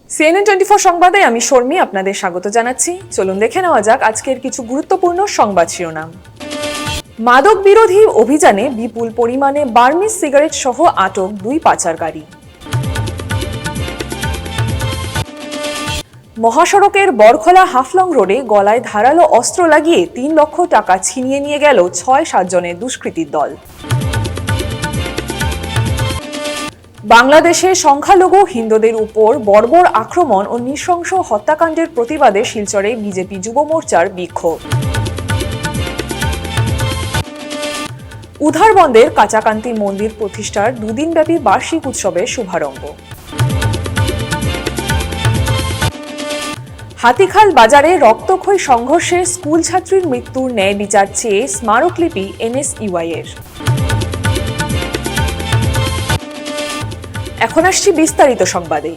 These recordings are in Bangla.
CNN 24 সংবাদে আমি শর্মী আপনাদের স্বাগত জানাচ্ছি। চলুন দেখে নেওয়া যাক আজকের কিছু গুরুত্বপূর্ণ সংবাদ শিরোনাম। মাদক বিরোধী অভিযানে বিপুল পরিমাণে বার্মিজ সিগারেট সহ আটক 2 পাচারকারী। মহাসড়কের বরখলা হাফলং রোডে গলায় ধারালো অস্ত্র লাগিয়ে 3 লক্ষ টাকা ছিনিয়ে নিয়ে গেল 6-7 জনের দুষ্কৃতীর দল। বাংলাদেশে সংখ্যালঘু হিন্দুদের উপর বর্বর আক্রমণ ও নৃশংস হত্যাকাণ্ডের প্রতিবাদে শিলচরে বিজেপি যুব মোর্চার বিক্ষোভ। উধারবন্দের কাঁচাকান্তি মন্দির প্রতিষ্ঠার 2 দিনব্যাপী বার্ষিক উৎসবের শুভারম্ভ। হাতিখাল বাজারে রক্তক্ষয়ী সংঘর্ষে স্কুল ছাত্রীর মৃত্যুর ন্যায় বিচার চেয়ে স্মারকলিপি NSUI এর। এখন আসছি বিস্তারিত সংবাদে।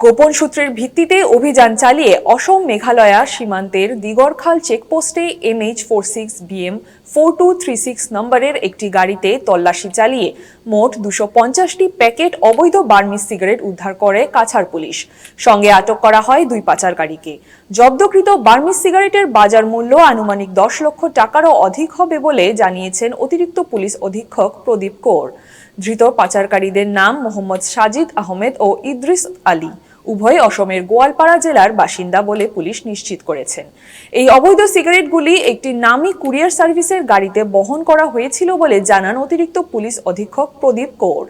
গোপন সূত্রের ভিত্তিতে অভিযান চালিয়ে অসম মেঘালয়া সীমান্তের দিগরখাল চেকপোস্টে MH46BM 4236 নম্বরের একটি গাড়িতে তল্লাশি চালিয়ে মোট 250টি প্যাকেট অবৈধ বার্মিজ সিগারেট উদ্ধার করে কাছাড় পুলিশ। সঙ্গে আটক করা হয় 2 পাচারকারীকে। জব্দকৃত বার্মিজ সিগারেটের বাজার মূল্য আনুমানিক 10 লক্ষ টাকারও অধিক হবে বলে জানিয়েছেন অতিরিক্ত পুলিশ অধীক্ষক প্রদীপ কৌর। ধৃত পাচারকারীদের নাম মোহাম্মদ সাজিদ আহমেদ ও ইদ্রিস আলী। উভয় অসমের গোয়ালপাড়া জেলার বাসিন্দা বলে পুলিশ নিশ্চিত করেছেন। এই অবৈধ সিগারেটগুলি একটি নামী কুরিয়ার সার্ভিসের গাড়িতে বহন করা হয়েছিল বলে জানান অতিরিক্ত পুলিশ অধীক্ষক প্রদীপ কৌর।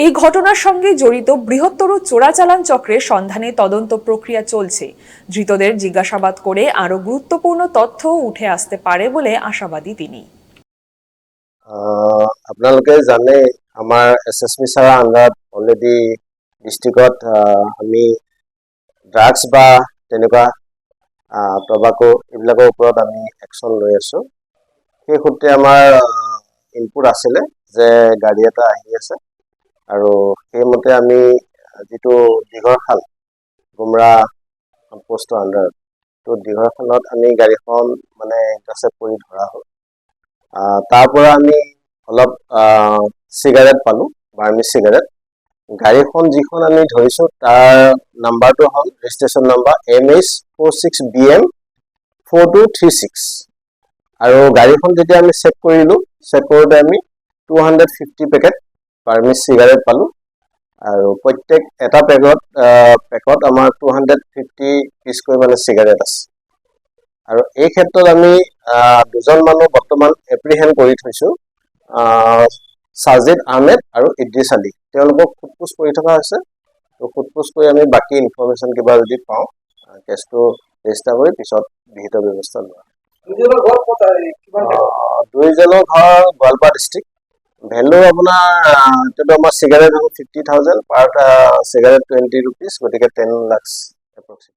এই ঘটনার সঙ্গে জড়িত বৃহত্তর চোরাচালান চক্রের সন্ধানে তদন্ত প্রক্রিয়া চলছে। ধৃতদের জিজ্ঞাসাবাদ করে আরও গুরুত্বপূর্ণ তথ্য উঠে আসতে পারে বলে আশাবাদী তিনি। আপোনালোকে জানে আমাৰ SSB ছাৰৰ আণ্ডাৰত অলৰেডি ডিষ্ট্ৰিক্টত আমি ড্ৰাগছ বা তেনেকুৱা টবাকো এইবিলাকৰ ওপৰত আমি একশ্যন লৈ আছোঁ। সেই সূত্ৰে আমাৰ ইনপুট আছিলে যে গাড়ী এটা আহি আছে আৰু সেইমতে আমি যিটো দীঘৰখাল গুমৰা পোষ্টৰ আণ্ডাৰত তো দীঘৰখালত আমি গাড়ীখন মানে ইণ্টাৰচেপ্ট কৰি ধৰা হ'ল। তাৰ পৰা আমি অলপ সিগাৰেট পালোঁ, বাৰ্মিজ সিগাৰেট। গাড়ীখন যিখন আমি ধৰিছোঁ তাৰ নাম্বাৰটো হ'ল ৰেজিষ্ট্ৰেশ্যন নাম্বাৰ MH46BM 4236 আৰু গাড়ীখন যেতিয়া আমি চেক কৰিলোঁ, চেক কৰোঁতে আমি 250 পেকেট বাৰ্মিজ সিগাৰেট পালোঁ আৰু প্ৰত্যেক এটা পেকত আমাৰ 250 পিচকৈ মানে সিগাৰেট আছে। আৰু এই ক্ষেত্ৰত আমি 2জন মানুহ বৰ্তমান এপ্ৰিহেণ্ড কৰি থৈছোঁ, সাজিদ আহমেদ আৰু ইদ্ৰিছ আলী। তেওঁলোকক সোধপোছ কৰি থকা হৈছে। তো সোধপোছ কৰি আমি বাকী ইনফৰমেশ্যন কিবা যদি পাওঁ কেছটো ৰেজিষ্টাৰ কৰি পিছত বিহিত ব্যৱস্থা লোৱা। 2জনৰ ঘৰ গোৱালপাৰা ডিষ্ট্ৰিক্ট। ভেলু আপোনাৰ এতিয়াতো আমাৰ চিগাৰেট 50,000 পাৰ চিগাৰেট 20 rupees, গতিকে 10 lakhs এপ্ৰক্সিমেট।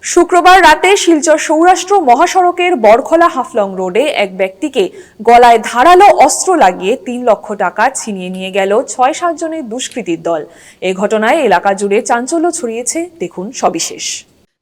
শুক্রবার রাতে শিলচর সৌরাষ্ট্র মহাসড়কের বরখলা হাফলং রোডে এক ব্যক্তিকে গলায় ধারালো অস্ত্র লাগিয়ে 3 লক্ষ টাকা ছিনিয়ে নিয়ে গেল 6-7 জনের দুষ্কৃতীর দল। এই ঘটনায় এলাকা জুড়ে চাঞ্চল্য ছড়িয়েছে। দেখুন সবিশেষ।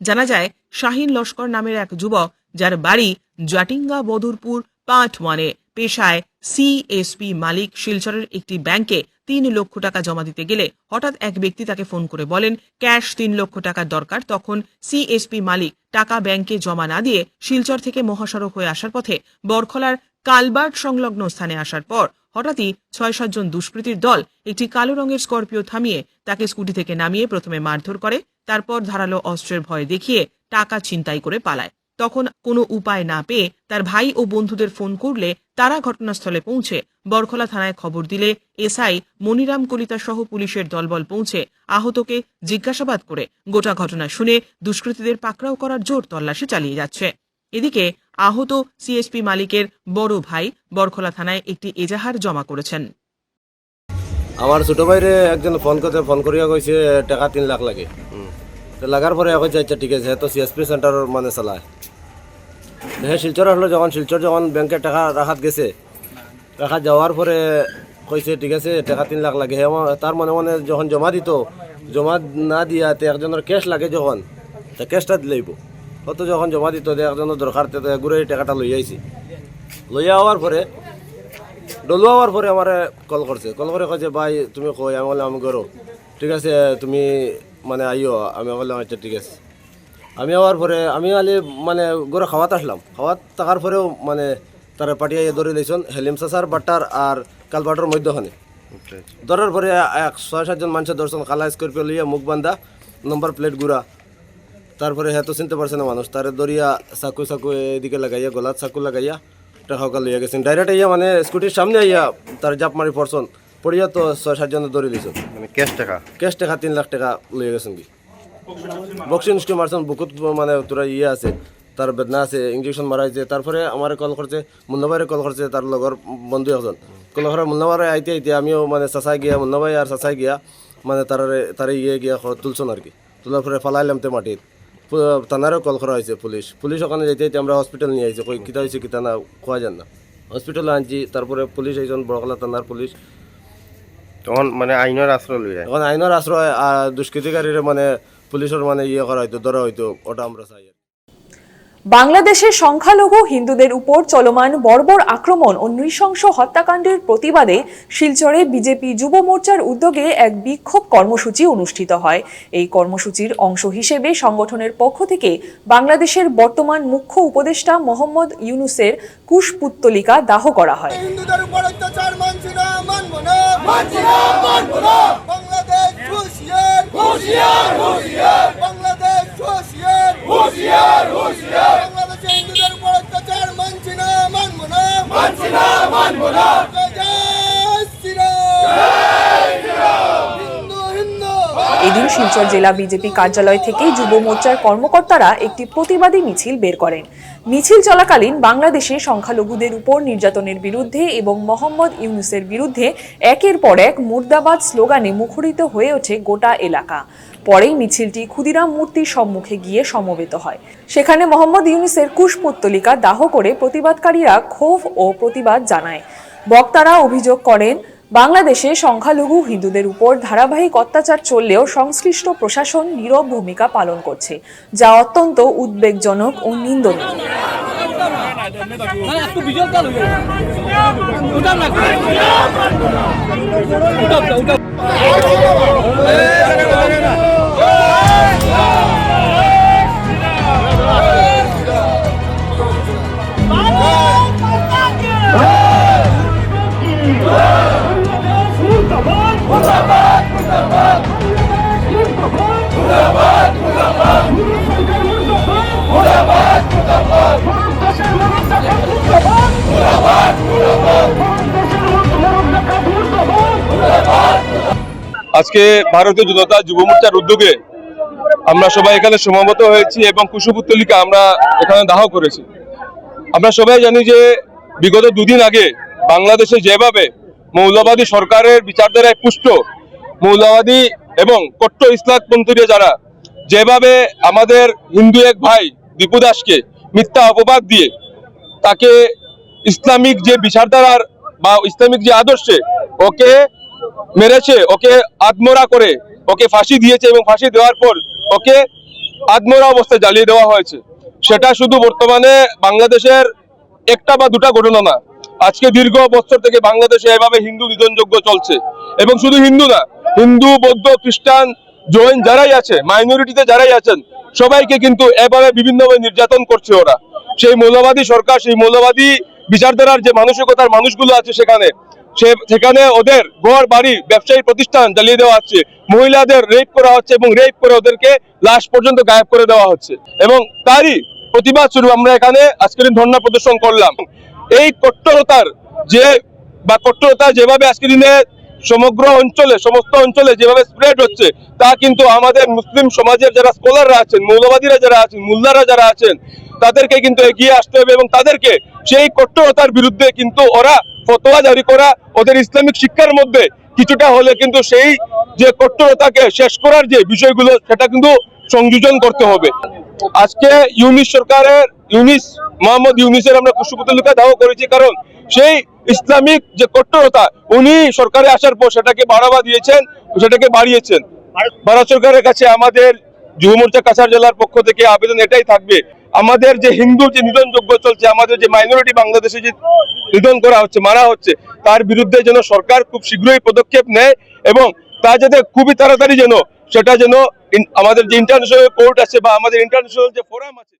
জানা যায় শাহিন লস্কর নামের এক যুবক, যার বাড়ি জাটিঙ্গা বদুরপুর পার্ট 1-এ, পেশায় CSP মালিক, শিলচরের একটি ব্যাংকে 3 লক্ষ টাকা জমা দিতে গেলে হঠাৎ এক ব্যক্তি তাকে ফোন করে বলেন ক্যাশ 3 লক্ষ টাকার দরকার। তখন CSP মালিক টাকা ব্যাংকে জমা না দিয়ে শিলচর থেকে মহাসড়ক হয়ে আসার পথে বরখলার কালবার্ট সংলগ্ন স্থানে আসার পর হঠাৎই 6-7 জন দুষ্কৃতীর দল একটি কালো রঙের স্করপিও থামিয়ে তাকে স্কুটি থেকে নামিয়ে প্রথমে মারধর করে, তারপর ধারালো অস্ত্রের ভয় দেখিয়ে টাকা ছিনতাই করে পালায়। তখন কোনো উপায় না পেয়ে তার ভাই ও বন্ধুদের ফোন করলে তারা ঘটনাস্থলে পৌঁছে বরখলা থানায় খবর দিলে SI মনিরাম কলিতা সহ পুলিশের দলবল পৌঁছে আহতকে জিজ্ঞাসাবাদ করে গোটা ঘটনা শুনে দুষ্কৃতীদের পাকড়াও করার জোর তল্লাশি চালিয়ে যাচ্ছে। এদিকে আহত CSP মালিকের বড় ভাই বরখলা থানায় একটি এজাহার জমা করেছেন। আমার ছোট ভাইরে একজন ফোন করিয়া কইছে টাকা 3 লাখ লাগে। লাগার পরে কইছে আচ্ছা ঠিক আছে, তো CSP সেন্টার মানে চালায়। হ্যাঁ, শিলচর আসলো, শিলচর যখন ব্যাংকে টাকা রাখাত গেছে, রাখা যাওয়ার পরে কইছে ঠিক আছে টাকা 3 লাখ লাগে। তার মনে মনে যখন জমা দিত, জমা না দিয়া একজনের ক্যাশ লাগে, যখন ক্যাশটা দিলেইব কত, যখন জমা দিত একজনের দরকার ঘুরে টাকাটা লই আইছি। লইয়া হওয়ার পরে ডলু হওয়ার পরে আমার কল করছে, কল করে কইছে ভাই তুমি কই, আমি বললাম আমি করো। ঠিক আছে তুমি মানে আইও। আমি বললাম আচ্ছা ঠিক আছে। আমি আওয়ার পরে আমি আলি মানে গড়ে খাওয়াতে আসলাম, খাওয়াত থাকার পরেও মানে তারা পাঠিয়ে ধরে দিয়েছেন হেলিম সাসার বাটার আর কালবাটার মধ্যখানে। ধরার পরে 6-7 মানুষের ধরছেন, কালা স্করপিও লিয়ে মুখ বান্ধা, নম্বর প্লেট গুড়া। তারপরে হ্যাঁ তো চিনতে পারছে না মানুষ, তারে দরিয়া চাকু এদিকে লাগাইয়া, গলাত চাকু লাগাইয়া টাকা লইয়া গেছেন ডাইরেক্ট। ইয়া মানে স্কুটির সামনে আইয়া তার জাপ মারি পড়ছেন, পড়িয়া তো 6-7 জন ধরে দিয়েছেন। মানে ক্যাশ টাকা 3 লাখ টাকা লইয়া গেছেন কি বক্সিং নিষ্ঠে মারছেন বুকুত, মানে তোরা ইয়ে আছে, তার বেদনা আছে, ইঞ্জেকশন মারাইছে। তারপরে আমার কল করছে, মুন্নাভাইরে কল করছে, তার লগর বন্ধু একজন কল করে। মুন্নাভাই আইতে আমিও মানে চাচাই গিয়া, মুন্নাভাই আর চাচাই গিয়া মানে তারে ইয়ে গিয়া তুলছেন আর কি। তোলার পরে ফালাইলাম তে মাটিত। থানারেও কল করা হয়েছে, পুলিশ ওখানে যেতে আমরা হসপিটাল নিয়ে আইছে, কই কিতা হয়েছে কিতা না খোয়া যান না। হসপিটালে আনছি, তারপরে পুলিশ এইজন বড়কলা থানার পুলিশ। তখন মানে আইনের আশ্রয় লইয়া এখন আইনের আশ্রয় দুষ্কৃতিকারীরা মানে পুলিশের মানে ইয়ে করা হয়তো, ধরা হয়তো, ওটা আমরা চাই। বাংলাদেশের সংখ্যালঘু হিন্দুদের উপর চলমান বর্বর আক্রমণ ও নৃশংস হত্যাকাণ্ডের প্রতিবাদে শিলচরে বিজেপি যুব মোর্চার উদ্যোগে এক বিক্ষোভ কর্মসূচি অনুষ্ঠিত হয়। এই কর্মসূচির অংশ হিসেবে সংগঠনের পক্ষ থেকে বাংলাদেশের বর্তমান মুখ্য উপদেষ্টা মোহাম্মদ ইউনূসের কুশপুত্তলিকা দাহ করা হয়। হিন্দুদের উপর অত্যাচার মানছি না, মানব না, বাংলাদেশ হুঁশিয়ার, বাংলাদেশ হুঁশিয়ার, বাংলাদেশে হিন্দুদের উপর অত্যাচার মানছি না, মানব না, জয় শ্রীরাম। হিন্দু হিন্দু। এদিন শিলচর জেলা বিজেপি কার্যালয় থেকে যুব মোর্চার কর্মকর্তারা একটি প্রতিবাদী মিছিল বের করেন। মিছিল চলাকালীন বাংলাদেশে সংখ্যালঘুদের উপর নির্যাতনের বিরুদ্ধে এবং মোহাম্মদ ইউনূসের বিরুদ্ধে একের পর এক মুর্দাবাদ স্লোগানে মুখরিত হয়ে ওঠে গোটা এলাকা। পরেই মিছিলটি ক্ষুদিরাম মূর্তির সম্মুখে গিয়ে সমবেত হয়। সেখানে মোহাম্মদ ইউনূসের কুশপুত্তলিকা দাহ করে প্রতিবাদকারীরা ক্ষোভ ও প্রতিবাদ জানায়। বক্তারা অভিযোগ করেন, বাংলাদেশে সংখ্যালঘু হিন্দুদের উপর ধারাবাহিক অত্যাচার চললেও সংশ্লিষ্ট প্রশাসন নীরব ভূমিকা পালন করছে, যা অত্যন্ত উদ্বেগজনক ও নিন্দনীয়। আজকে ভারতীয় জনতা যুব মোর্চার উদ্যোগে আমরা সবাই এখানে সমবেত হয়েছি এবং কুশপুত্তলিকা আমরা এখানে দাহ করেছি। আমরা সবাই জানি যে বিগত 2 দিন আগে বাংলাদেশে যেভাবে মৌলবাদী সরকারের বিচারধারায় পুষ্ট মৌলবাদী এবং কট্টর ইসলামপন্থীরা যারা যেভাবে আমাদের হিন্দু এক ভাই দীপু দাসকে মিথ্যা অপবাদ দিয়ে তাকে ইসলামিক যে বিচারধারার বা ইসলামিক যে আদর্শে ওকে মেরেছে, ওকে আত্মরা করে ওকে ফাঁসি দিয়েছে এবং ফাঁসি দেওয়ার পর ওকে আত্মরা অবস্থায় জ্বালিয়ে দেওয়া হয়েছে। সেটা শুধু বর্তমানে বাংলাদেশের একটা বা দুটা ঘটনা না, আজকে দীর্ঘ বছর থেকে বাংলাদেশে এভাবে হিন্দু নিধনযজ্ঞ চলছে। এবং শুধু হিন্দু না, হিন্দু, বৌদ্ধ, খ্রিস্টান, জৈন যারাই আছে, মাইনরিটিতে যারাই আছেন, সবাইকে কিন্তু এভাবে বিভিন্নভাবে নির্যাতন করছে ওরা। সেই মৌলবাদী সরকার, সেই মৌলবাদী বিচারধারার যে মানসিকতার মানুষগুলো আছে সেখানে ওদের ঘর বাড়ি ব্যবসায়ী প্রতিষ্ঠান জ্বালিয়ে দেওয়া হচ্ছে, মহিলাদের রেপ করা হচ্ছে এবং রেপ করে ওদেরকে লাশ পর্যন্ত গায়েব করে দেওয়া হচ্ছে। এবং তারই প্রতিবাদ স্বরূপ আমরা এখানে আজকের ধর্ণা প্রদর্শন করলাম। এই কট্টরতার কট্টরতা যেভাবে আজকের দিনে সমগ্র অঞ্চলে, সমস্ত অঞ্চলে যেভাবে স্প্রেড হচ্ছে, তা কিন্তু আমাদের মুসলিম সমাজের যারা স্কলাররা আছেন, মৌলবাদীরা যারা আছেন, মুল্লারা যারা আছেন, তাদেরকে কিন্তু এগিয়ে আসতে হবে এবং তাদেরকে সেই কট্টরতার বিরুদ্ধে কিন্তু ওরা ফতোয়া জারি করা, ওদের ইসলামিক শিক্ষার মধ্যে কিছুটা হলে কিন্তু সেই যে কট্টরতাকে শেষ করার যে বিষয়গুলো, সেটা কিন্তু সংযোজন করতে হবে। আজকে মোহাম্মদ ইউনূসের আমরা কুশপুত্তলিকা দাহ করেছি, কারণ সেই ইসলামিক যে কট্টরতা উনি সরকারে আসার পর সেটাকে বাড়াবা দিয়েছেন, সেটাকে বাড়িয়েছেন। ভারত সরকারের কাছে আমাদের যুব মোর্চা কাছাড় জেলার পক্ষ থেকে আবেদন এটাই থাকবে, আমাদের যে হিন্দু যে নিধনযজ্ঞ চলছে, আমাদের যে মাইনরিটি বাংলাদেশে যে নিধন করা হচ্ছে, মারা হচ্ছে, তার বিরুদ্ধে যেন সরকার খুব শীঘ্রই পদক্ষেপ নেয় এবং তা যাতে খুবই তাড়াতাড়ি যেন সেটা যেন আমাদের যে ইন্টারন্যাশনাল কোর্ট আছে বা আমাদের ইন্টারন্যাশনাল যে ফোরাম আছে।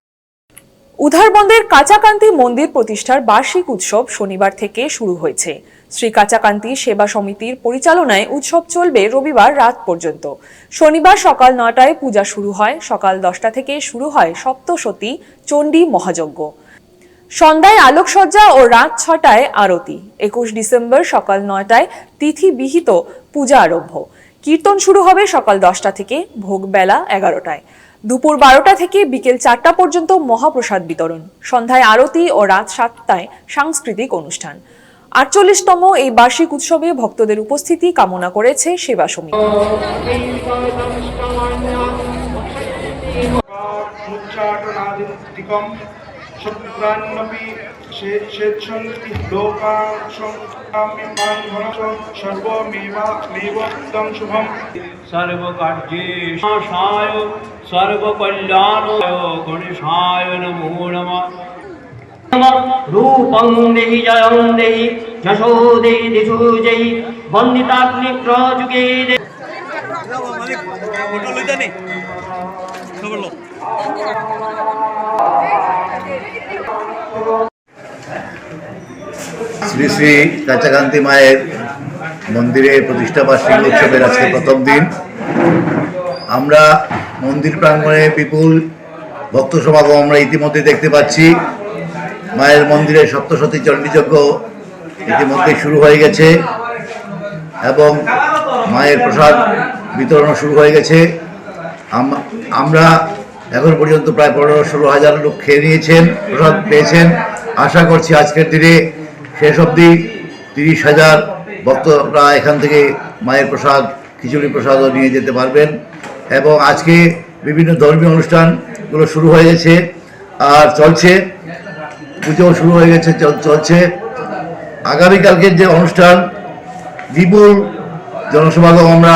উধারবন্দের কাঁচাকান্তি মন্দির প্রতিষ্ঠার বার্ষিক উৎসব শনিবার থেকে শুরু হয়েছে। শ্রী কাঁচাকান্তি সেবা সমিতির পরিচালনায় উৎসব চলবে রবিবার রাত পর্যন্ত। শনিবার সকাল 9টায় পূজা শুরু হয়। সকাল 10টা থেকে শুরু হয় সপ্তশতী চণ্ডী মহাযজ্ঞ। সন্ধ্যায় আলোকসজ্জা ও রাত 6টায় আরতি। 21 ডিসেম্বর সকাল 9টায় তিথি বিহিত পূজা আরম্ভ। কীর্তন শুরু হবে সকাল 10টা থেকে, ভোগ বেলা 11টায়। দুপুর 12টা থেকে বিকেল 4টা পর্যন্ত মহাপ্রসাদ বিতরণ। সন্ধ্যায় আরতি ও রাত 7টায় সাংস্কৃতিক অনুষ্ঠান। 48তম এই বার্ষিক উৎসবে ভক্তদের উপস্থিতি কামনা করেছে সেবা সমিতি। মুচ্চাটনাদিকম শত্রুরান্নপি শেষন্তি লোকাং সংকাম্যমান ধনস সর্বমেবামেবং শুভম सर्वकार्ये नाशाय सर्वकल्याणाय गणेशाय नमो नमः। रूपं देहि जयं देहि यशो देहि दिशो जयि वन्दिताग्निप्रजुगे देहि। শ্রী শ্রী কাঁচাকান্তি মায়ের মন্দিরে প্রতিষ্ঠা বার্ষিকী উৎসবের আজকে প্রথম দিন। আমরা মন্দির প্রাঙ্গণে বিপুল ভক্ত সমাগম আমরা ইতিমধ্যে দেখতে পাচ্ছি। মায়ের মন্দিরে সপ্তশতী চণ্ডীযজ্ঞ ইতিমধ্যে শুরু হয়ে গেছে এবং মায়ের প্রসাদ বিতরণ শুরু হয়ে গেছে। আমরা এখন পর্যন্ত প্রায় 15-16 হাজার লোক খেয়ে নিয়েছেন, প্রসাদ পেয়েছেন। আশা করছি আজকের দিনে শেষ অবধি 30,000 ভক্তরা এখান থেকে মায়ের প্রসাদ, খিচুড়ি প্রসাদও নিয়ে যেতে পারবেন। এবং আজকে বিভিন্ন ধর্মীয় অনুষ্ঠানগুলো শুরু হয়ে গেছে আর চলছে, পুজোও শুরু হয়ে গেছে, চলছে। আগামীকালকের যে অনুষ্ঠান, বিপুল জনসমাগম, আমরা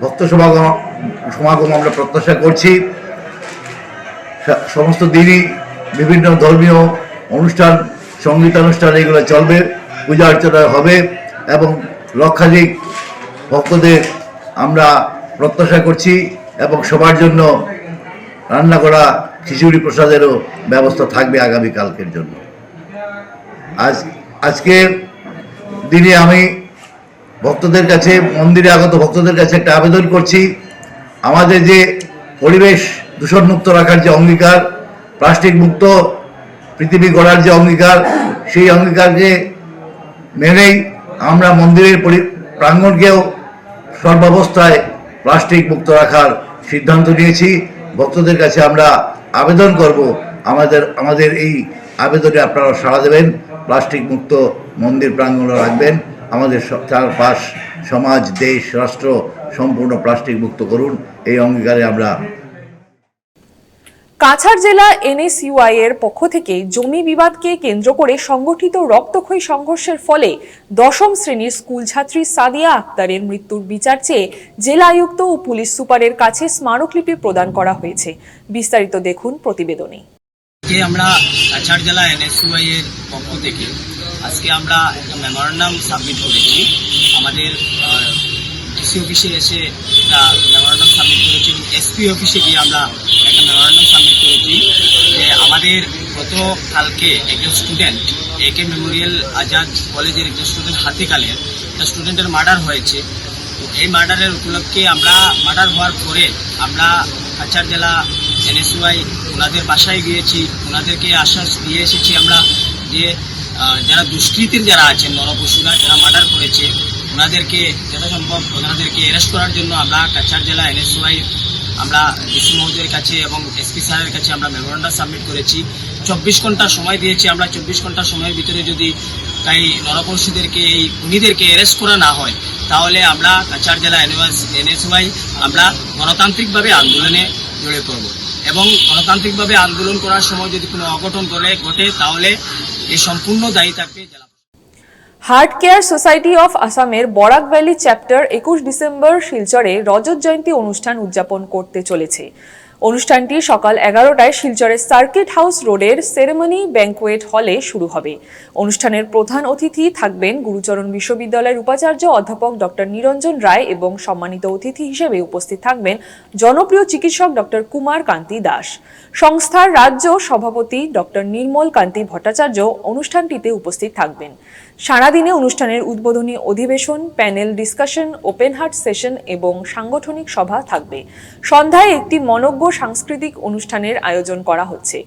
ভক্ত সমাগম আমরা প্রত্যাশা করছি। সমস্ত দিনই বিভিন্ন ধর্মীয় অনুষ্ঠান, সঙ্গীতানুষ্ঠান এগুলো চলবে, পূজা অর্চনা হবে এবং লক্ষাধিক ভক্তদের আমরা প্রত্যাশা করছি এবং সবার জন্য রান্না করা খিচুড়ি প্রসাদেরও ব্যবস্থা থাকবে আগামীকালকের জন্য। আজকের দিনে আমি ভক্তদের কাছে, মন্দিরে আগত ভক্তদের কাছে একটা আবেদন করছি। আমাদের যে পরিবেশ দূষণমুক্ত রাখার যে অঙ্গীকার, প্লাস্টিক মুক্ত পৃথিবী গড়ার যে অঙ্গীকার, সেই অঙ্গীকারকে মেনেই আমরা মন্দিরের প্রাঙ্গণকেও সর্বাবস্থায় প্লাস্টিক মুক্ত রাখার সিদ্ধান্ত নিয়েছি। ভক্তদের কাছে আমরা আবেদন করব, আমাদের এই আবেদনে আপনারা সাড়া দেবেন, প্লাস্টিক মুক্ত মন্দির প্রাঙ্গণ রাখবেন। আমাদের চারপাশ, সমাজ, দেশ, রাষ্ট্র সম্পূর্ণ প্লাস্টিক মুক্ত করুন, এই অঙ্গীকারে আমরা। কাছাড় জেলা এনএসইউআই এর পক্ষ থেকে জমি বিবাদকে কেন্দ্র করে সংগঠিত রক্তক্ষয়ী সংঘর্ষের ফলে 10ম শ্রেণীর স্কুল ছাত্রী সাদিয়া আক্তারের মৃত্যুর বিচার চেয়ে জেলা আয়ুক্ত ও পুলিশ সুপারের কাছে স্মারকলিপি প্রদান করা হয়েছে। বিস্তারিত দেখুন প্রতিবেদনে। আমরা কাছাড় জেলা এনএসইউআই এর পক্ষ থেকে আজকে আমরা একটা মেমোরেন্ডাম সাবমিট করেছি। আমাদের ডিসি অফিসে এসে একটা মেমোরেন্ডাম সাবমিট করেছি, এসপি অফিসে গিয়ে আমরা একটা মেমোরেন্ডাম সাবমিট করেছি যে আমাদের গতকালকে একজন স্টুডেন্ট একে মেমোরিয়াল আজাদ কলেজের একজন স্টুডেন্ট হাতিকালের একটা স্টুডেন্টের মার্ডার হয়েছে। তো এই মার্ডারের উপলক্ষে আমরা, মার্ডার হওয়ার পরে আমরা কাছাড় জেলা এনএসইউআই ওনাদের বাসায় গিয়েছি, ওনাদেরকে আশ্বাস দিয়ে এসেছি আমরা যে যারা দুষ্কৃতীর যারা আছেন, নরপশুরা যারা মার্ডার করেছে, ওনাদেরকে যথাসম্ভব ওনাদেরকে অ্যারেস্ট করার জন্য আমরা কাছাড় জেলা এনএসইউআই আমরা ডিসি মহোদয়ের কাছে এবং এসপি স্যারের কাছে আমরা মেমোরেন্ডাম সাবমিট করেছি। 24 ঘন্টা সময় দিয়েছি আমরা। 24 ঘন্টা সময়ের ভিতরে যদি তাই নরপশুদেরকে, এই খুনিদেরকে অ্যারেস্ট করা না হয়, তাহলে আমরা কাছাড় জেলা এনএসইউআই আমরা গণতান্ত্রিকভাবে আন্দোলনে জড়িয়ে পড়ব এবং গণতান্ত্রিকভাবে আন্দোলন করার সময় যদি কোনো অঘটন ঘটে তাহলে এই সম্পূর্ণ দায়ী থাকবে জেলা। হার্ট কেয়ার সোসাইটি অফ আসামের বরাক ভ্যালি চ্যাপ্টার 21 ডিসেম্বর শিলচরে রজত জয়ন্তী অনুষ্ঠান উদযাপন করতে চলেছে। অনুষ্ঠানটি সকাল 11টায় শিলচরের সার্কিট হাউস রোডের সেরেমনি ব্যাংকোয়েট হলে শুরু হবে। অনুষ্ঠানের প্রধান অতিথি থাকবেন গুরুচরণ বিশ্ববিদ্যালয়ের উপাচার্য অধ্যাপক ডক্টর নিরঞ্জন রায় এবং সম্মানিত অতিথি হিসেবে উপস্থিত থাকবেন জনপ্রিয় চিকিৎসক ডক্টর কুমার কান্তি দাস। সংস্থার রাজ্য সভাপতি ডক্টর নির্মল কান্তি ভট্টাচার্য অনুষ্ঠানটিতে উপস্থিত থাকবেন। সারাদিনে অনুষ্ঠানের উদ্বোধনী অধিবেশন, panel discussion, open heart session এবং সাংগঠনিক সভা থাকবে। সন্ধ্যায় একটি মনোজ্ঞ সাংস্কৃতিক অনুষ্ঠানের আয়োজন করা হচ্ছে।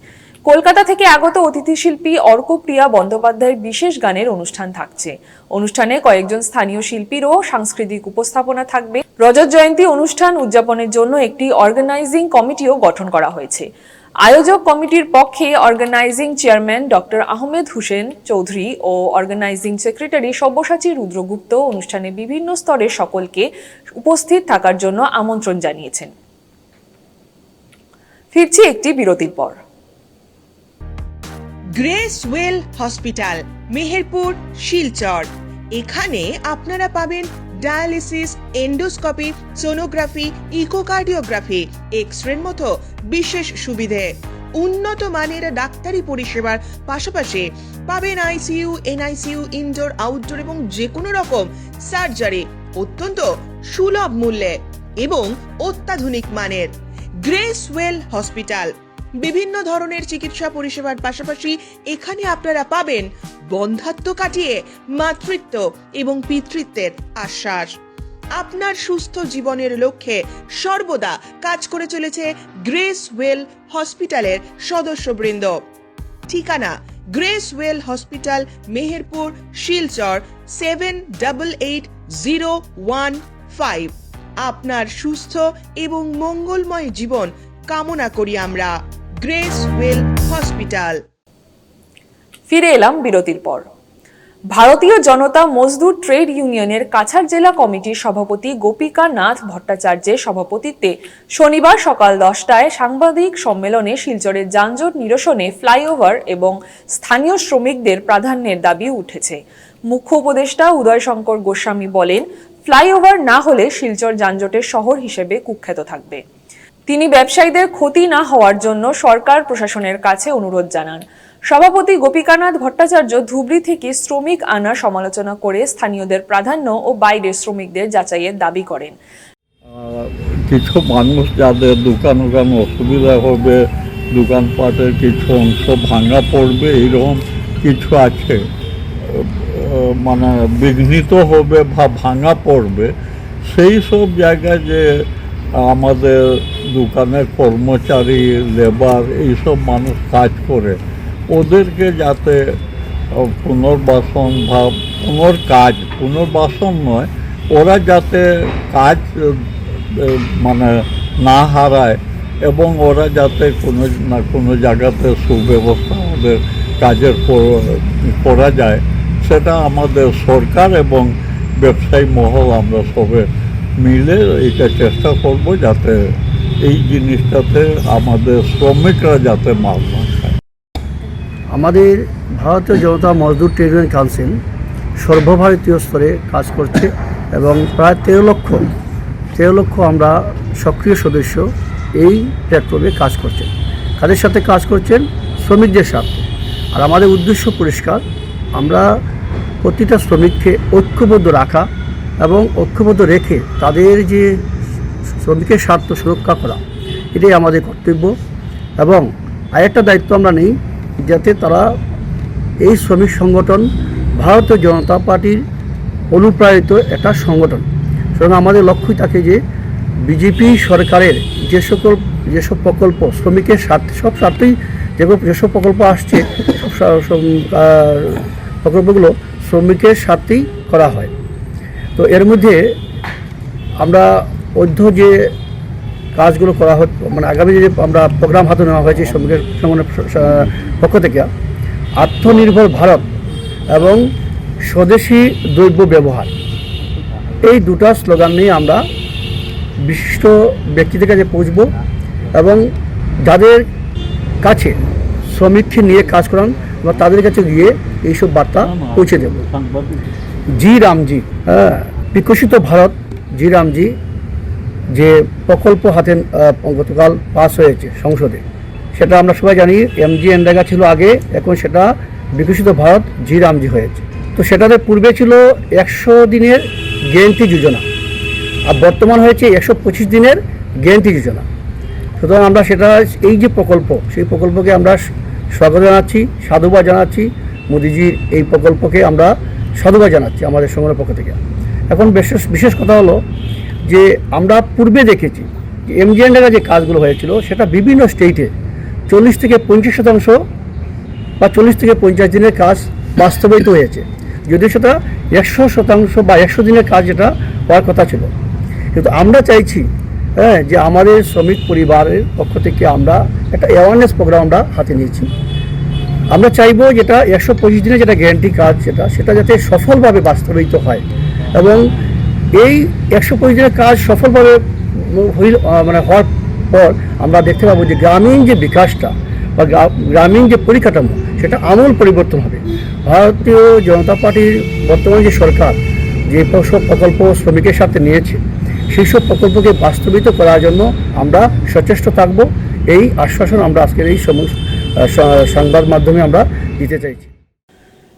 কলকাতা থেকে আগত অতিথি শিল্পী অর্কপ্রিয়া বন্দ্যোপাধ্যায়ের বিশেষ গানের অনুষ্ঠান থাকছে। অনুষ্ঠানে কয়েকজন স্থানীয় শিল্পীরও সাংস্কৃতিক উপস্থাপনা থাকবে। রজত জয়ন্তী অনুষ্ঠান উদযাপনের জন্য একটি অর্গানাইজিং কমিটিও গঠন করা হয়েছে। আয়োজক কমিটির পক্ষে organizing chairman doctor Ahmed Hussain Chowdhury ও অর্গানাইজিং সেক্রেটারি সব্যসাচী রুদ্রগুপ্ত অনুষ্ঠানে বিভিন্ন স্তরের সকলকে উপস্থিত থাকার জন্য আমন্ত্রণ জানিয়েছেন। ফিরছি একটি বিরতির পর। Grace well hospital, Meherpur, Silchar. এখানে আপনারা পাবেন ডায়ালিসিস, এন্ডোস্কোপি, সোনোগ্রাফি, ইকোকার্ডিওগ্রাফি, এক্স-রের মতো বিশেষ সুবিধে। উন্নত মানের ডাক্তারি পরিষেবার পাশাপাশি পাবেন আইসিইউ, এনআইসিইউ, ইনডোর, আউটডোর এবং যে কোনো রকম সার্জারি অত্যন্ত সুলভ মূল্যে এবং অত্যাধুনিক মানের। গ্রেস ওয়েল হসপিটাল বিভিন্ন ধরনের চিকিৎসা পরিষেবার পাশাপাশি এখানে আপনারা পাবেন বন্ধ্যাত্ব কাটিয়ে মাতৃত্ব এবং পিতৃত্বের আশ্বাস। আপনার সুস্থ জীবনের লক্ষ্যে সর্বদা কাজ করে চলেছে গ্রেস ওয়েল হসপিটালের সদস্যবৃন্দ। ঠিকানা grace well hospital, Meherpur, Silchar 788015। আপনার সুস্থ এবং মঙ্গলময় জীবন কামনা করি আমরা। Grace well hospital. ফিরে এলাম বিরতির পর। ভারতীয় জনতা মজদুর ট্রেড ইউনিয়নের কাছাড় জেলা কমিটির সভাপতি গোপিকা নাথ ভট্টাচার্যের সভাপতিত্বে শনিবার সকাল 10টায় সাংবাদিক সম্মেলনে শিলচরের যানজট নিরসনে ফ্লাইওভার এবং স্থানীয় শ্রমিকদের প্রাধান্যের দাবি উঠেছে। মুখ্য উপদেষ্টা উদয় শঙ্কর গোস্বামী বলেন, ফ্লাইওভার না হলে শিলচর যানজটের শহর হিসেবে কুখ্যাত থাকবে। তিনি ব্যবসায়ীদের ক্ষতি না হওয়ার জন্য সরকার প্রশাসনের কাছে অনুরোধ জানান। সভাপতি গোপিকানাথ ভট্টাচার্য ধুবড়ি থেকে শ্রমিক আনার সমালোচনা করে স্থানীয়দের প্রাধান্য ও বাইরের শ্রমিকদের যাচাইয়ের দাবি করেন। কিছু মানুষ যাদের দোকান অসুবিধা হবে, দোকানপাটের কিছু অংশ ভাঙা পড়বে, এরকম কিছু আছে, মানে বিঘ্নিত হবে বা ভাঙা পড়বে, সেই সব জায়গায় যে আমাদের দোকানের কর্মচারী, লেবার, এইসব মানুষ কাজ করে, ওদেরকে যাতে পুনর্বাসন বা পুনর্বাসন নয়, ওরা যাতে কাজ মানে না হারায় এবং ওরা যাতে কোনো না কোনো জায়গাতে সুব্যবস্থা ওদের কাজের করা যায়, সেটা আমাদের সরকার এবং ব্যবসায়ী মহল আমরা সবে মিলে এটা চেষ্টা করব যাতে এই জিনিসটাতে আমাদের শ্রমিকরা যাতে মাল না খায়। আমাদের ভারতীয় জনতা মজদুর ট্রেড ইউনিয়ন কাউন্সিল সর্বভারতীয় স্তরে কাজ করছে এবং প্রায় 13 লক্ষ আমরা সক্রিয় সদস্য এই প্ল্যাটফর্মে কাজ করছেন। কাদের সাথে কাজ করছেন? শ্রমিকদের সাথে। আর আমাদের উদ্দেশ্য পরিষ্কার, আমরা প্রতিটা শ্রমিককে ঐক্যবদ্ধ রাখা এবং ঐক্যবদ্ধ রেখে তাদের যে শ্রমিকের স্বার্থ সুরক্ষা করা, এটাই আমাদের কর্তব্য। এবং আরেকটা দায়িত্ব আমরা নিই, যাতে তারা এই শ্রমিক সংগঠন ভারতীয় জনতা পার্টির অনুপ্রাণিত একটা সংগঠন। সুতরাং আমাদের লক্ষ্যই থাকে যে বিজেপি সরকারের যেসব প্রকল্প শ্রমিকের স্বার্থে, সব স্বার্থেই যেসব প্রকল্প আসছে, সব প্রকল্পগুলো শ্রমিকের স্বার্থেই করা হয়। তো এর মধ্যে আমরা যে কাজগুলো করা হচ্ছে, মানে আগামী যে আমরা প্রোগ্রাম হাতে নেওয়া হয়েছে শ্রমিকের সংগঠনের পক্ষ থেকে, আত্মনির্ভর ভারত এবং স্বদেশি দ্রব্য ব্যবহার, এই দুটা স্লোগান নিয়ে আমরা বিশিষ্ট ব্যক্তিদের কাছে পৌঁছব এবং যাদের কাছে শ্রমিককে নিয়ে কাজ করান বা তাদের কাছে গিয়ে এইসব বার্তা পৌঁছে দেব। জি রামজি, বিকশিত ভারত, জি রামজি, যে প্রকল্প হাতে গতকাল পাস হয়েছে সংসদে, সেটা আমরা সবাই জানি এমজি এনরেগা ছিল আগে, এখন সেটা বিকশিত ভারত জি রামজি হয়েছে। তো সেটাতে পূর্বে ছিল 100 দিনের গ্যারান্টি যোজনা, আর বর্তমান হয়েছে 125 দিনের গ্যারান্টি যোজনা। সুতরাং আমরা সেটা এই যে প্রকল্প, সেই প্রকল্পকে আমরা স্বাগত জানাচ্ছি, সাধুবাদ জানাচ্ছি। মোদিজির এই প্রকল্পকে আমরা সাধুবাদ জানাচ্ছি আমাদের সংগঠনের পক্ষ থেকে। এখন বিশেষ কথা হলো যে আমরা পূর্বে দেখেছি যে এমজিএনরেগা যে কাজগুলো হয়েছিল সেটা বিভিন্ন স্টেটে 40 থেকে 50% বা 40 থেকে 50 দিনের কাজ বাস্তবায়িত হয়েছে, যদিও সেটা 100% বা 100 দিনের কাজ যেটা হওয়ার কথা ছিল। কিন্তু আমরা চাইছি যে আমাদের শ্রমিক পরিবারের পক্ষ থেকে আমরা একটা অ্যাওয়ারনেস প্রোগ্রাম আমরা হাতে নিয়েছি। আমরা চাইবো যেটা 125 দিনের যেটা গ্যারান্টি কাজ সেটা যাতে সফলভাবে বাস্তবায়িত হয়, এবং এই 125 দিনের কাজ সফলভাবে হওয়ার পর আমরা দেখতে পাবো যে গ্রামীণ যে বিকাশটা বা গ্রামীণ যে পরিকাঠামো সেটা আমূল পরিবর্তন হবে। ভারতীয় জনতা পার্টির বর্তমান যে সরকার যে সব প্রকল্প শ্রমিকের সাথে নিয়েছে, সেই সব প্রকল্পকে বাস্তবিত করার জন্য আমরা সচেষ্ট থাকব, এই আশ্বাসন আমরা আজকের এই সংবাদ মাধ্যমে আমরা দিতে চাইছি।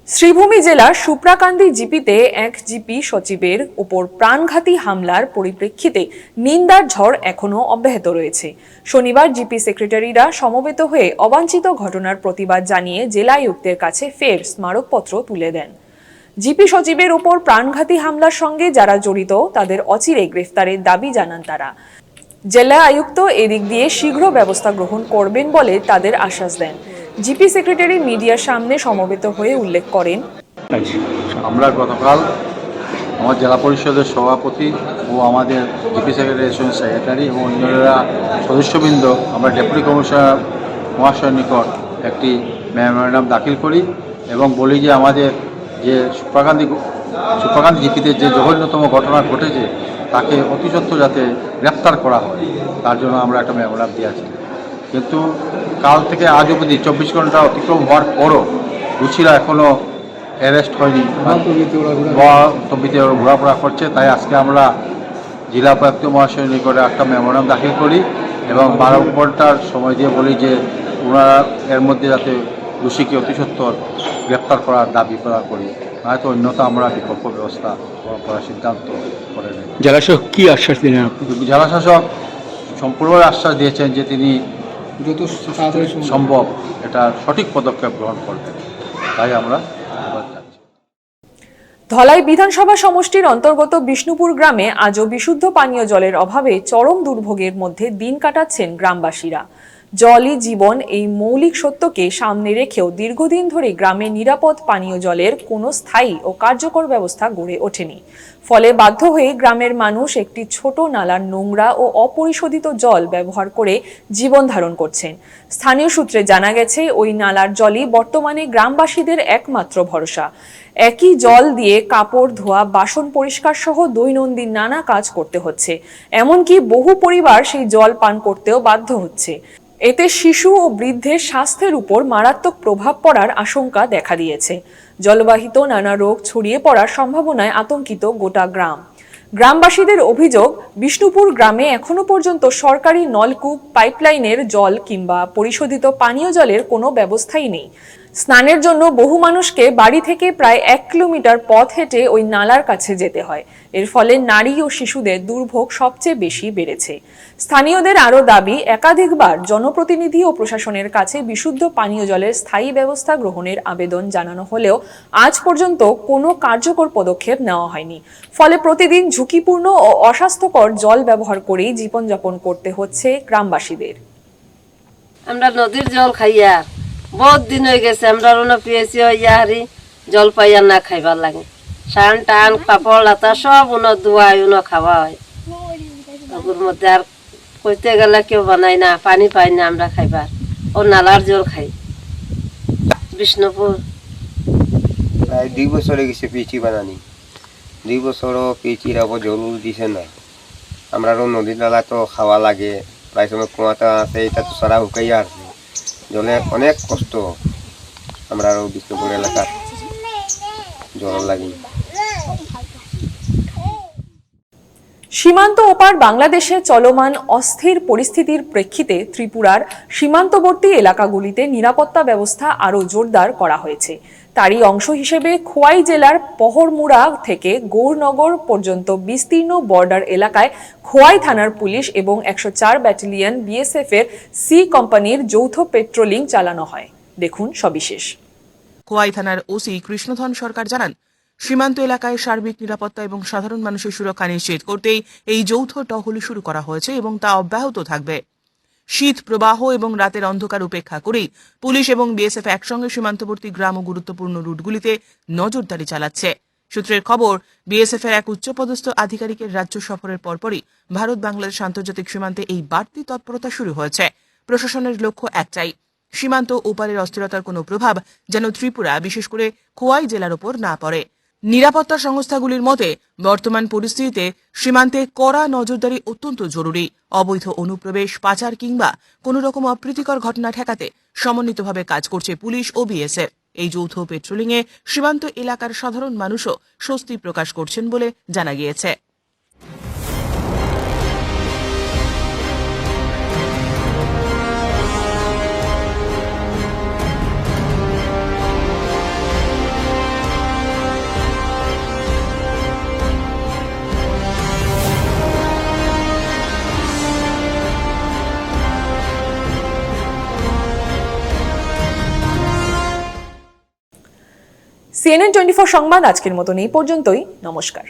শ্রীভূমি জেলার সুপ্রাকান্দি জিপিতে এক জিপি সচিবের উপর প্রাণঘাতী হামলার পরিপ্রেক্ষিতে নিন্দার ঝড় এখনও অব্যাহত রয়েছে। শনিবার জিপি সেক্রেটারিরা সমবেত হয়ে অবাঞ্ছিত ঘটনার প্রতিবাদ জানিয়ে জেলা আয়ুক্তের কাছে ফের স্মারকপত্র তুলে দেন। জিপি সচিবের উপর প্রাণঘাতী হামলার সঙ্গে যারা জড়িত তাদের অচিরে গ্রেফতারের দাবি জানান তারা। জেলা আয়ুক্ত এদিক দিয়ে শীঘ্র ব্যবস্থা গ্রহণ করবেন বলে তাদের আশ্বাস দেন। জিপি সেক্রেটারি মিডিয়ার সামনে সমবেত হয়ে উল্লেখ করেন, আমরা গতকাল আমার জেলা পরিষদের সভাপতি ও আমাদের জিপি সেক্রেটারি এবং অন্যরা সদস্যবৃন্দ আমরা ডেপুটি কমিশনার মহাশয়ের নিকট একটি মেমোরেন্ডাম দাখিল করি এবং বলি যে আমাদের যে সুপ্রাকান্দি জিপিতে যে জঘন্যতম ঘটনা ঘটেছে তাকে অতি সত্বর যাতে গ্রেপ্তার করা হয়, তার জন্য আমরা একটা মেমোরেন্ডাম দিয়েছি। কিন্তু কাল থেকে আজ অবধি 24 ঘন্টা অতিক্রম হওয়ার পরও দোষীরা এখনও অ্যারেস্ট হয়নি, তবিতে ওরা ঘোরাফেরা করছে। তাই আজকে আমরা জেলা উপায়ুক্ত মহাশয়ের নিকটে একটা মেমোরেন্ডাম দাখিল করি এবং 12 ঘন্টার সময় দিয়ে বলি যে ওনারা এর মধ্যে যাতে দোষীকে অতি সত্বর গ্রেপ্তার করার দাবি প্রদান করি, নয়তো অন্যথা আমরা বিকল্প ব্যবস্থা করার সিদ্ধান্ত করে নেই। জেলাশাসক কী আশ্বাস দিলেন? জেলাশাসক সম্পূর্ণভাবে আশ্বাস দিয়েছেন যে তিনি যত সম্ভব এটা সঠিক পদক্ষেপ গ্রহণ করবেন, তাই আমরা ধলাই বিধানসভা সমষ্টির অন্তর্গত বিষ্ণুপুর গ্রামে আজও বিশুদ্ধ পানীয় জলের অভাবে চরম দুর্ভোগের মধ্যে দিন কাটাচ্ছেন গ্রামবাসীরা। জলই জীবন এই মৌলিক সত্যকে সামনে রেখেও দীর্ঘদিন ধরে গ্রামে নিরাপদ পানীয় জলের কোনো স্থায়ী ও কার্যকর ব্যবস্থা গড়ে ওঠেনি। ফলে বাধ্য হয়ে গ্রামের মানুষ একটি ছোট নালার নোংরা ও অপরিশোধিত জল ব্যবহার করে জীবন ধারণ করছেন। স্থানীয় সূত্রে জানা গেছে ওই নালার জলই বর্তমানে গ্রামবাসীদের একমাত্র ভরসা। একই জল দিয়ে কাপড় ধোয়া, বাসন পরিষ্কার সহ দৈনন্দিন নানা কাজ করতে হচ্ছে। এমনকি বহু পরিবার সেই জল পান করতেও বাধ্য হচ্ছে। এতে শিশু ও বৃদ্ধের স্বাস্থ্যের উপর মারাত্মক প্রভাব পড়ার আশঙ্কা দেখা দিয়েছে। জলবাহিত নানা রোগ ছড়িয়ে পড়ার সম্ভাবনায় আতঙ্কিত গোটা গ্রাম। গ্রামবাসীদের অভিযোগ, বিষ্ণুপুর গ্রামে এখনো পর্যন্ত সরকারি নলকূপ, পাইপলাইনের জল কিংবা পরিশোধিত পানীয় জলের কোনো ব্যবস্থাই নেই। স্নানের জন্য বহু মানুষকে বাড়ি থেকে প্রায় 1 কিলোমিটার পথ হেঁটে ওই নালার কাছে যেতে হয়। এর ফলে নারী ও শিশুদের দুর্ভোগ সবচেয়ে বেশি বেড়েছে। স্থানীয়দের আরও দাবি, একাধিকবার জনপ্রতিনিধি ও প্রশাসনের কাছে বিশুদ্ধ পানীয় জলের স্থায়ী ব্যবস্থা গ্রহণের আবেদন জানানো হলেও আজ পর্যন্ত কোনো কার্যকর পদক্ষেপ নেওয়া হয়নি। ফলে প্রতিদিন ঝুঁকিপূর্ণ ও অস্বাস্থ্যকর জল ব্যবহার করেই জীবনযাপন করতে হচ্ছে গ্রামবাসীদের। আমরা নদীর জল খাইয়া বহুত দিন হয়ে গেছে, আমরা পিএসি হইয়া হারি জল পাইয়া না খাইবার লাগে। সান টান কাপড় লাতা সব ধোয়াই খাওয়া হয়। ওগুর মধ্যে আর কইতে গেলে কেউ বানাই না, পানি পাই না আমরা খাইবার, ও নালার জল খাই। বিষ্ণুপুর প্রায় 2 বছর হয়ে গেছে পিচি বানানি, 2 বছরও পিচির আবার জল দিছে না। আমরা নদীর নালা তো খাওয়া লাগে, প্রায় সময় কুয়াটা আছে, এটা তো সারা হুকাইয়া আছে, জলে অনেক কষ্ট আমরা বিষ্ণুপুর এলাকার জল লাগে। সীমান্ত ওপার বাংলাদেশে চলমান অস্থির পরিস্থিতির প্রেক্ষিতে ত্রিপুরার সীমান্তবর্তী এলাকাগুলিতে নিরাপত্তা ব্যবস্থা আরও জোরদার করা হয়েছে। তারই অংশ হিসেবে খোয়াই জেলার পহরমুড়া থেকে গৌরনগর পর্যন্ত বিস্তীর্ণ বর্ডার এলাকায় খোয়াই থানার পুলিশ এবং 104 ব্যাটালিয়ন বিএসএফ এর সি কোম্পানির যৌথ পেট্রোলিং চালানো হয়। দেখুন সবিশেষ। খোয়াই থানার ওসি কৃষ্ণধন সরকার জানান, সীমান্ত এলাকায় সার্বিক নিরাপত্তা এবং সাধারণ মানুষের সুরক্ষা নিশ্চিত করতেই এই যৌথ টহল শুরু করা হয়েছে এবং তা অব্যাহত থাকবে। শীত প্রবাহ এবং রাতের অন্ধকার উপেক্ষা করেই পুলিশ এবং বিএসএফ একসঙ্গে সীমান্তবর্তী গ্রাম ও গুরুত্বপূর্ণ রুটগুলিতে নজরদারি চালাচ্ছে। সূত্রের খবর, বিএসএফ এর এক উচ্চপদস্থ আধিকারিকের রাজ্য সফরের পরপরই ভারত বাংলাদেশ আন্তর্জাতিক সীমান্তে এই বাড়তি তৎপরতা শুরু হয়েছে। প্রশাসনের লক্ষ্য একটাই, সীমান্ত ওপারের অস্থিরতার কোনো প্রভাব যেন ত্রিপুরা, বিশেষ করে খোয়াই জেলার ওপর না পড়ে। নিরাপত্তা সংস্থাগুলির মতে বর্তমান পরিস্থিতিতে সীমান্তে কড়া নজরদারি অত্যন্ত জরুরি। অবৈধ অনুপ্রবেশ, পাচার কিংবা কোনো রকম অপ্রীতিকর ঘটনা ঠেকাতে সমন্বিতভাবে কাজ করছে পুলিশ ও বিএসএফ। এই যৌথ পেট্রোলিংয়ে সীমান্ত এলাকার সাধারণ মানুষও স্বস্তি প্রকাশ করছেন বলে জানা গিয়েছে। CNN 24 সংবাদ আজকের মতন এই পর্যন্তই। নমস্কার।